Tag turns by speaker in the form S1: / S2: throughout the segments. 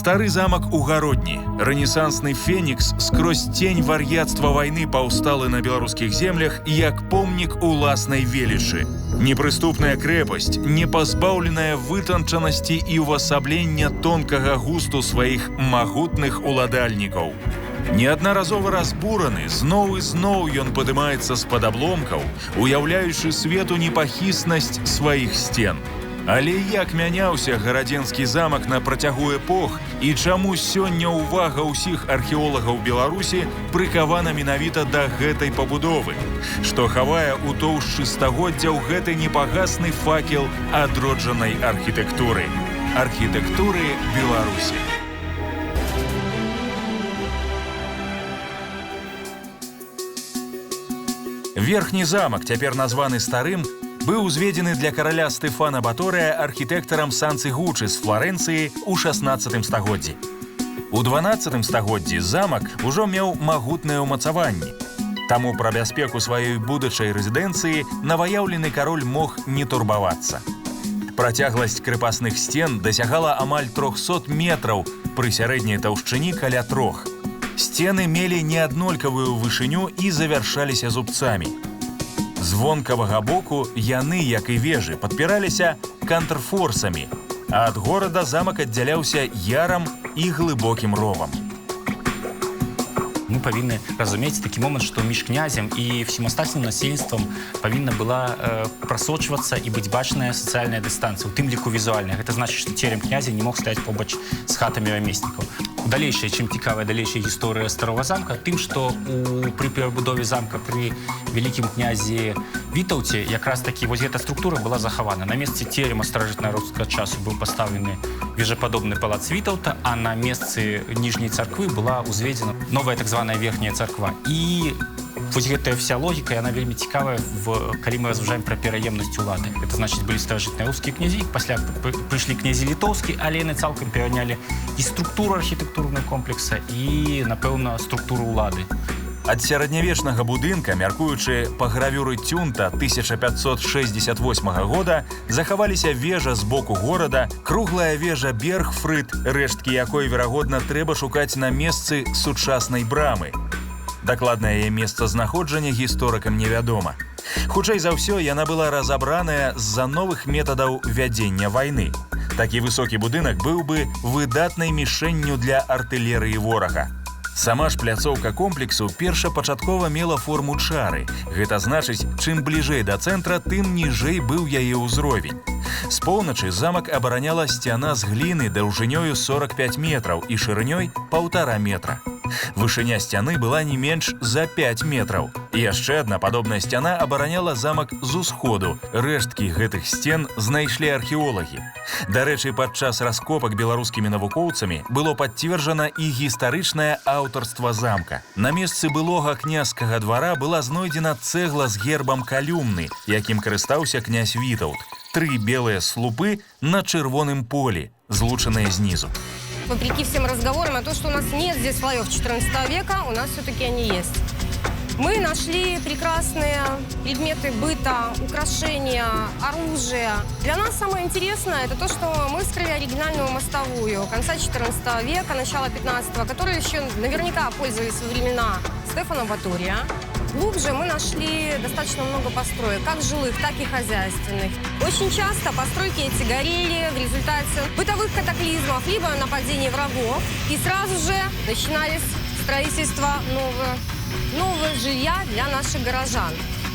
S1: Стары замак у Гародні, рэнесансны фенікс скрозь тень вар'яцтва вайны паўсталы на беларускіх землях як помнік уласнай велічы. Непрыступная крэпасць, не пазбаўленая вытанчанасці і ўвасаблення тонкага густу сваіх магутных уладальнікаў. Неаднаразова разбураны, зноў і зноў ён падымаецца з-пад абломкаў, уяўляючы свету непахіснасць сваіх сцен. Але як мяняўся гарадзенскі замак на працягу эпох і чаму сёння ўвага ўсіх археолагаў Беларусі прыкавана менавіта да гэтай пабудовы, што хавае ў тоўшчы стагоддзяў гэты непагасны факел адроджанай архітэктуры. Архітэктуры Беларусі. Верхні замак, цяпер названы Старым, быў узведзены для караля Стэфана Баторыя архітэктарам Санцы Гуччы з Фларэнцыі ў 16 стагоддзі. У 12 стагоддзі замак ужо меў магутнае ўмацаванне. Таму пра бяспеку сваёй будучай рэзідэнцыі наваяўлены кароль мог не турбавацца. Працягласць крэпасных сцен дасягала амаль 300 метраў пры сярэдняй таўшчыні каля 3. Сцены мелі неаднолькавую вышыню і завяршаліся зубцамі. З вонкавага боку яны, як і вежы, падпіраліся кантрфорсамі, а ад горада замак аддзяляўся ярам і глыбокім ровам.
S2: Мы павінны разумець такі момант, што між князем і всім астатнім насельніцтвам павінна была прасочвацца і быць бачная сацыяльная дыстанцыя, у тым ліку візуальная. Гэта значыць, што терем князя не мог стаяць побач з хатамі рамеснікаў. Далейшая, чым цікавая далейшая гісторыя старога замка, тым, што пры перабудове замка пры вялікім князе Вітаўце якраз такі вось гэта структура была захавана. На месцы терема старажытнарускага часу быў пастаўлены вежападобны палац Вітаўта, а на месцы ніжняй царквы была ўзведзена новая так званая верхняя царква. І вось гэтая вся логіка, яна вельмі цікавая, калі мы разважаем пра пераемнасць улады. Гэта значыць, былі старажытныя рускія князі, пасля прыйшлі князі літоўскі, але яны цалкам перанялі і структуру архітэктурнага комплекса, і, напэўна, структуру ўлады.
S1: Ад сярэднявечнага будынка, мяркуючы па гравюры Тюнта 1568 года, захаваліся вежа з боку горада, круглая вежа Бергфрыд, рэшткі якой, верагодна, трэба шукаць на месцы сучаснай брамы. Дакладнае яе месцазнаходжанне гісторыкам невядома. Хутчэй за ўсё, яна была разабраная з-за новых метадаў вядзення вайны. Такі высокі будынак быў бы выдатнай мішэнню для артылерыі ворага. Сама ж пляцоўка комплексу першапачаткова мела форму чары. Гэта значыць, чым бліжэй да цэнтра, тым ніжэй быў яе ўзровень. З поўначы замак абараняла сцяна з гліны даўжынёю 45 метраў і шырынёй 1,5 метра. Вышыня сцяны была не менш за 5 метраў. І яшчэ адна падобная сцяна абараняла замак з усходу. Рэшткі гэтых сцен знайшлі археолагі. Дарэчы, падчас раскопак беларускімі навукоўцамі было пацверджана і гістарычнае аўтарства замка. На месцы былога княскага двара была знойдзена цэгла з гербам калюмны, якім карыстаўся князь Вітаўт. 3 белыя слупы на чырвоным полі, злучаныя знізу.
S3: Вопреки всем разговорам о том, что у нас нет здесь слоев 14 века, у нас все-таки они есть. Мы нашли прекрасные предметы быта, украшения, оружие. Для нас самое интересное это то, что мы вскрыли оригинальную мостовую конца 14 века, начала 15-го, которые еще наверняка пользовались во времена Стефана Батория. Глубже мы нашли достаточно много построек, как жилых, так и хозяйственных. Очень часто постройки эти горели в результате бытовых катаклизмов, либо нападений врагов. И сразу же начинались строительство нового жилья для наших горожан.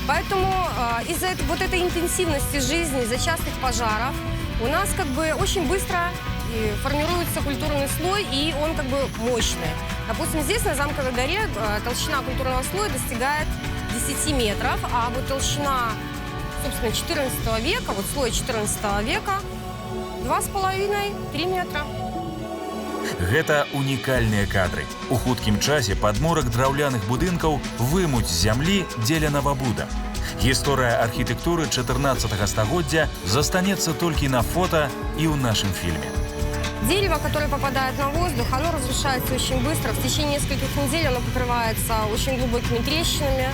S3: Поэтому из-за вот этой интенсивности жизни, из-за частых пожаров, у нас как бы очень быстро формируется культурный слой, и он как бы мощный. Допустим, здесь на Замковой горе толщина культурного слоя достигает 10 метров, а вот толщина, собственно, 14 века, вот слой 14 века, 2,5-3 метра.
S1: Гэта унікальныя кадры. У хуткім часе падмурак драўляных будынкаў вымуць з зямлі дзеленага буда. Гісторыя архітэктуры 14 стагоддзя застанецца толькі на фота і ў нашым фільме.
S3: Дерево, которое попадает на воздух, оно разрушается очень быстро. В течение нескольких недель оно покрывается очень глубокими трещинами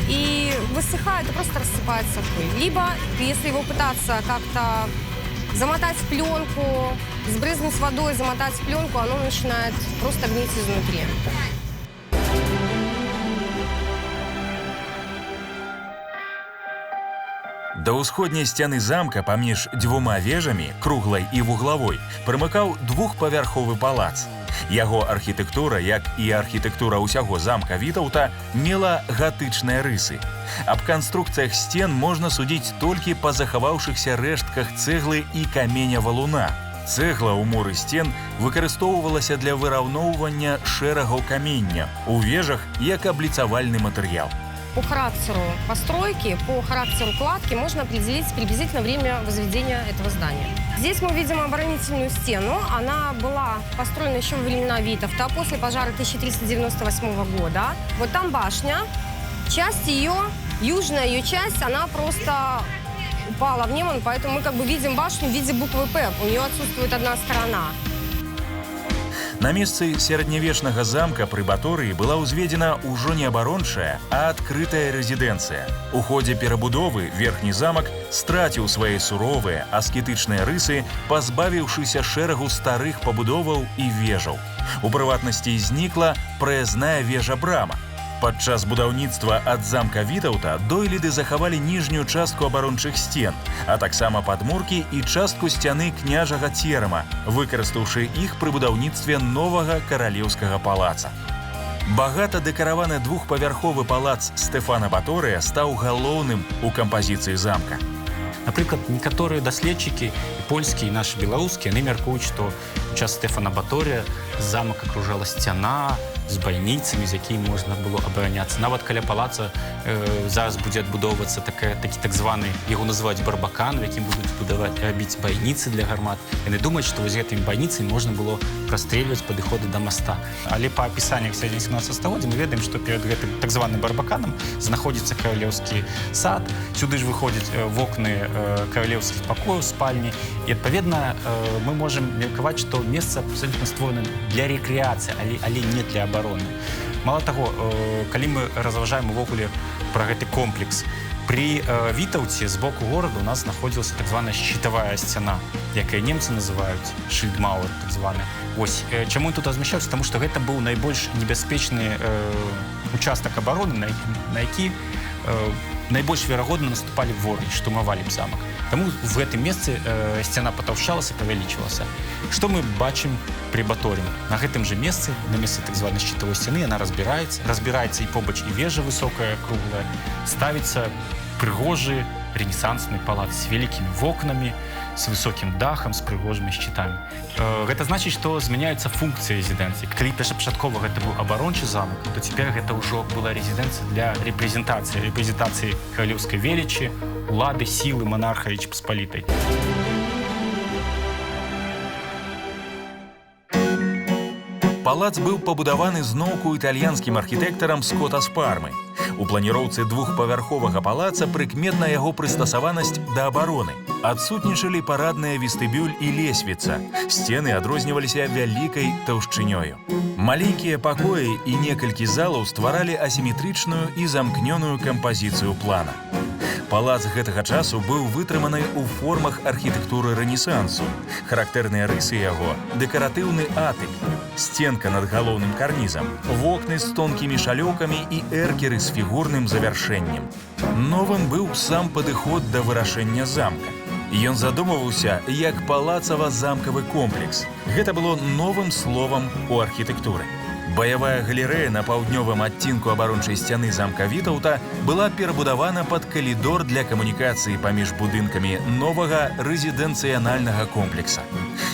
S3: и высыхает и просто рассыпается в пыль. Либо, если его пытаться как-то замотать в пленку, сбрызнуть водой, замотать в пленку, оно начинает просто гнить изнутри.
S1: Да ўсходняй сцяны замка паміж дзвюма вежамі, круглай і вуглавой, прымыкаў двухпавярховы палац. Яго архітэктура, як і архітэктура ўсяго замка Вітаўта, мела гатычныя рысы. Аб канструкцыях сцен можна судзіць толькі па захаваўшыхся рэштках цэглы і каменя валуна. Цэгла ў муры сцен выкарыстоўвалася для выраўноўвання шэрагаў камення, у вежах як абліцавальны матэрыял.
S3: По характеру постройки, по характеру кладки можно определить приблизительно время возведения этого здания. Здесь мы видим оборонительную стену. Она была построена еще во времена Витовта, после пожара 1398 года. Вот там башня. Часть ее, южная ее часть, она просто упала в Неман, поэтому мы как бы видим башню в виде буквы «П». У нее отсутствует одна сторона.
S1: На месцы сярэднявечнага замка пры Баторыі была ўзведзена ўжо не абарончая, а адкрытая рэзідэнцыя. У ходзе перабудовы верхні замак страціў свае суровыя, аскетычныя рысы, пазбавіўшыся шэрагу старых пабудоваў і вежаў. У прыватнасці знікла праязная вежа-брама. Падчас будаўніцтва ад замка Вітаўта дойліды захавалі ніжнюю частку абарончых сцен, а таксама падмуркі і частку сцяны княжага церама, выкарыстаўшы іх пры будаўніцтве новага каралеўскага палаца. Багата дэкараваны двухпавярховы палац Стэфана Баторыя стаў галоўным у кампазіцыі замка.
S2: Напрыклад, некаторыя даследчыкі, і польскія, і нашы беларускія, яны мяркуюць, што ў час Стэфана Баторыя замак акружала сцяна з байніцамі, з якімі можна было абараняцца. Нават каля палаца зараз будзе адбудоўвацца такі так званы, яго называюць барбакан, у якім будуць рабіць байніцы для гармат. Яны думаюць, што вось гэтымі байніцамі можна было прастрэльваць падыходы да моста. Але па апісаннях сярэдзіны 17 стагоддзя мы ведаем, што перад гэтым так званым барбаканам знаходзіцца каралеўскі сад. Сюды ж выходзяць вокны каралеўскіх пакояў, спальні. І, адпаведна, мы можам меркаваць, што месца абсалютна створана для рэкрэацыі, але не для обороны. Мало таго, калі мы разважаем увогуле пра гэты комплекс, пры Вітаўце з боку горада у нас знаходзілася так званая шчытавая сцяна, якая немцы называюць шыльдмауэр, так званы. Вось, чаму тут размяшчаўся? Таму што гэта быў найбольш небяспечны участак абароны, на які найбольш верагодна наступалі ворагі, штурмавалі б замак. Таму в гэтым месцы сцяна патаўшчалася, павялічвалася. Што мы бачым пры Баторі? На гэтым жа месцы, на месцы так званай шчытавой сцяны, яна разбіраецца і побач і вежа высокая, круглая, ставіцца прыгожы ренесансны палац з вялікімі вокнамі, з высокім дахам, з прыгожымі шчытамі. Гэта значыць, што змяняецца функцыя рэзідэнцыі. Калі першапачаткова гэта быў абарончы замак, то цяпер гэта ўжо была рэзідэнцыя для рэпрэзентацыі каралеўскай велічы, улады, сілы монарха Рэчы Паспалітай.
S1: Палац быў пабудаваны зноўку італьянскім архітэктарам Скота з Пармы. У планіроўцы двухпавярховага палаца прыкметна яго прыстасаванасць да абароны. Адсутнічалі парадная вестыбюль і лесвіца. Сцены адрозніваліся вялікай таўшчынёю. Маленькія пакоі і некалькі залаў стваралі асіметрычную і замкнёную кампазіцыю плана. Палац гэтага часу быў вытрыманы ў формах архітэктуры рэнесансу. Характэрныя рысы яго – дэкаратыўны атык, сценка над галоўным карнізам, вокны з тонкімі шалёўкамі і эркеры з фігурным завяршэннем. Новым быў сам падыход да вырашэння замка. Ён задумываўся як палацава-замкавы комплекс. Гэта было новым словам у архітэктуры. Баявая галерэя на паўднёвым адцінку абарончай сцяны замка Вітаўта была перабудавана пад калідор для камунікацыі паміж будынкамі новага рэзідэнцыянальнага комплекса.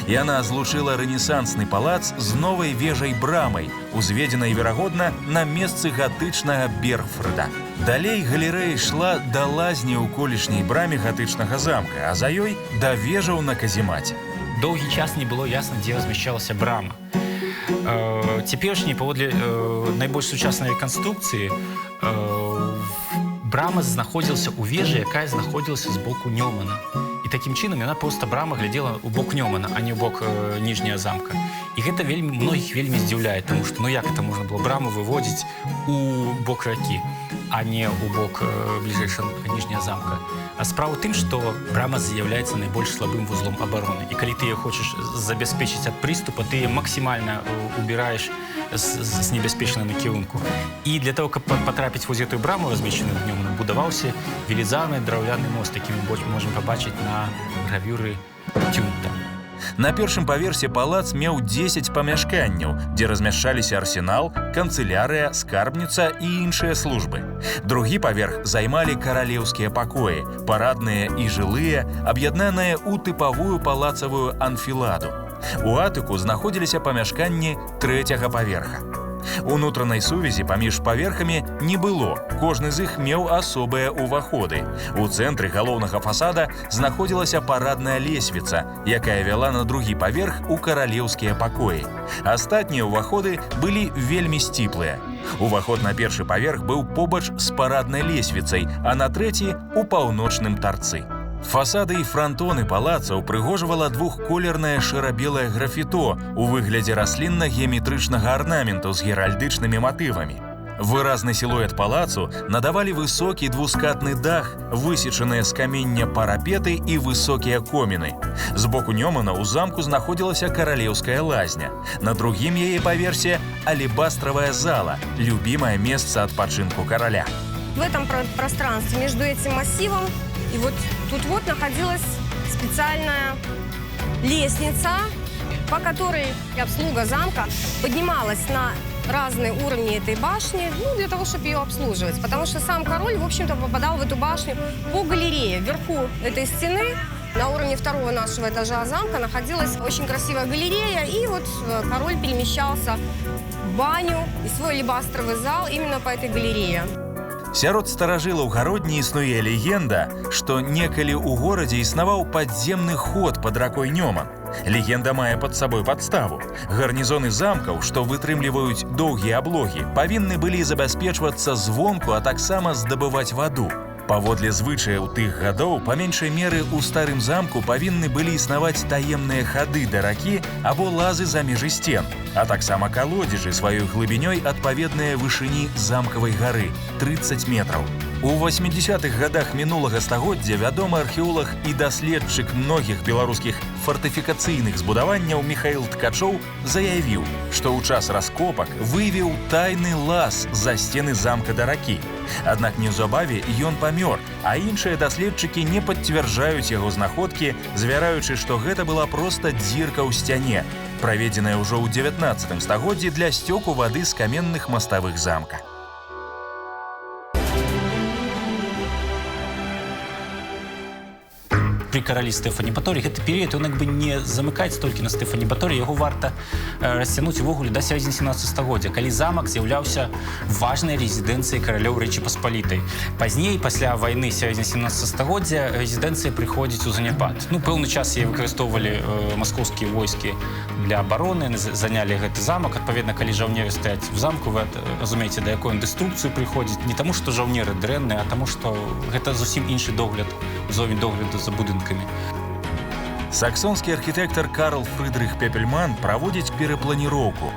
S1: Яна злучыла рэнесансны палац з новай вежай-брамай, узведзенай, верагодна, на месцы гатычнага Бергфрыда. Далей галерэя ішла да лазні ў колішняй браме гатычнага замка, а за ёй да вежаў на каземаце.
S2: Доўгі час не было ясна, дзе размяшчалася брама. Цяперашняй, паводле найбольш сучаснай рэканструкцыі, брама знаходзілася ў вежы, якая знаходзілася з боку Нёмана. І І такім чынам яна проста брама глядзела ў бок Нёмана, а не ў бок ніжняга замка. І гэта многіх вельмі здзіўляе, тому што як это можна было браму выводзіць у бок ракі, а не ў бок бліжэйшага ніжняга замка. А справа ў тым, што брама з'яўляецца найбольш слабым вузлом абароны. І калі ты яе хочаш забяспечыць ад прыступа, ты максімальна убіраеш з небяспечнага накірунку. І для того, каб патрапіць воз гэтую браму, размешчаную днём, будаваўся велізарны драўляны мост, які мы можам пабачыць на гравюры Тюнта.
S1: На першым паверсе палац меў 10 памяшканняў, дзе размяшчаліся арсенал, канцылярыя, скарбніца і іншыя службы. Другі паверх займалі каралеўскія пакоі, парадныя і жылыя, аб'яднаныя ў тыпавую палацавую анфіладу. У атыку знаходзіліся памяшканні трэцяга паверха. Унутранай сувязі паміж паверхамі не было, кожны з іх меў асобыя ўваходы. У цэнтры галоўнага фасада знаходзілася парадная лесвіца, якая вяла на другі паверх у каралеўскія пакоі. Астатнія ўваходы былі вельмі сціплыя. Уваход на першы паверх быў побач з параднай лесвіцай, а на трэці у паўночным тарцы. Фасады і франтоны палаца ўпрыгожвала двухколернае шэра-белае графіто ў выглядзе раслінна-геаметрычнага арнаменту з геральдычнымі матывамі. Выразны сілуэт палацу надавалі высокі двускатны дах, высечаныя з камення парапеты і высокія коміны. З боку Нёмана ў замку знаходзілася каралеўская лазня. На другім яе паверсе алебастравая зала, любімае месца адпачынку караля.
S3: В этом пространстве между этим массивом и вот тут вот находилась специальная лестница, по которой обслуга замка поднималась на разные уровни этой башни, для того, чтобы ее обслуживать. Потому что сам король, в общем-то, попадал в эту башню по галерее. Вверху этой стены, на уровне второго нашего этажа замка, находилась очень красивая галерея, и вот король перемещался в баню и свой алебастровый зал именно по этой галерее.
S1: Сярод старажылаў гародні існуе легенда, што некалі ў горадзе існаваў падземны ход пад ракой Нёман. Легенда мае пад сабой падставу. Гарнізоны замкаў, што вытрымліваюць доўгія аблогі, павінны былі забяспечвацца звонку, а таксама здабываць ваду. Паводле звычаяў тых гадоў, па меншай меры ў старым замку павінны былі існаваць таемныя хады да ракі або лазы за межы сцен, а таксама калодзежы сваёй глыбінёй адпаведныя вышыні замкавай гары – 30 метраў. У 80-х гадах мінулага стагоддзя вядомы археолог і даследчык многіх беларускіх фартыфікацыйных збудаванняў Міхаіл Ткачоў заявіў, што ў час раскопак выявіў тайны лаз за сцены замка да ракі. Аднак неўзабаве ён памёр, а іншыя даследчыкі не пацвярджаюць яго знаходкі, звяраючы, што гэта была проста дзірка ў сцяне, праведзеная ўжо ў 19 стагоддзі для сцёку вады з каменных маставых замка.
S2: При каралі Стэфані Баторый гэты перыяд ён бы не замыкаецца толькі на Стэфані Баторый, яго варта расцянуць увогуле да сярэдзіны 17 стагоддзя, калі замак з'яўляўся важнай рэзідэнцыяй каралёў Рэчы Паспалітай. Пазней, пасля вайны сярэдзіны 17 стагоддзя, рэзідэнцыя прыходзіць у заняпад. Пэўны час яе выкарыстоўвалі маскоўскія войскі для абароны, занялі гэты замак. Адпаведна, калі жаўнеры стаяць в замку, вы разумееце, да якой дэструкцыі прыходзіць. Не таму, што жаўнеры дрэнныя, а таму, што гэта зусім іншы догляд, узровень догляду за будынкамі.
S1: Саксонскі архітэктар Карл Фрыдрых Пепельман праводзіць перапланіроўку.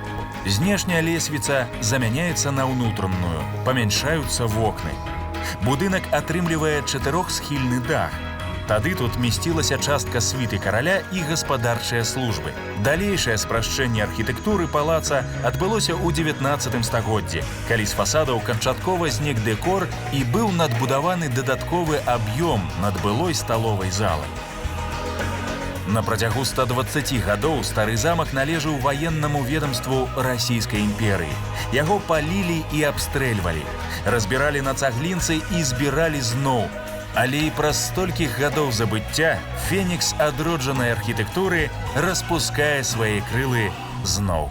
S1: Знешняя лесвіца замяняецца на ўнутранную, памяншаюцца вокны. Будынак атрымлівае чатырохсхільны дах. Тады тут месцілася частка світы караля і гаспадарчыя службы. Далейшае спрашчэнне архітэктуры палаца адбылося ў 19 стагоддзі, калі з фасадаў канчаткова знік дэкор і быў надбудаваны дадатковы аб'ём над былой сталовай залай. На працягу 120 гадоў стары замак належаў ваеннаму ведамству Расійскай імперыі. Яго палілі і абстрэльвалі, разбіралі на цаглінцы і збіралі зноў. Але і праз столькіх гадоў забыцця фенікс адроджанай архітэктуры распускае свае крылы зноў.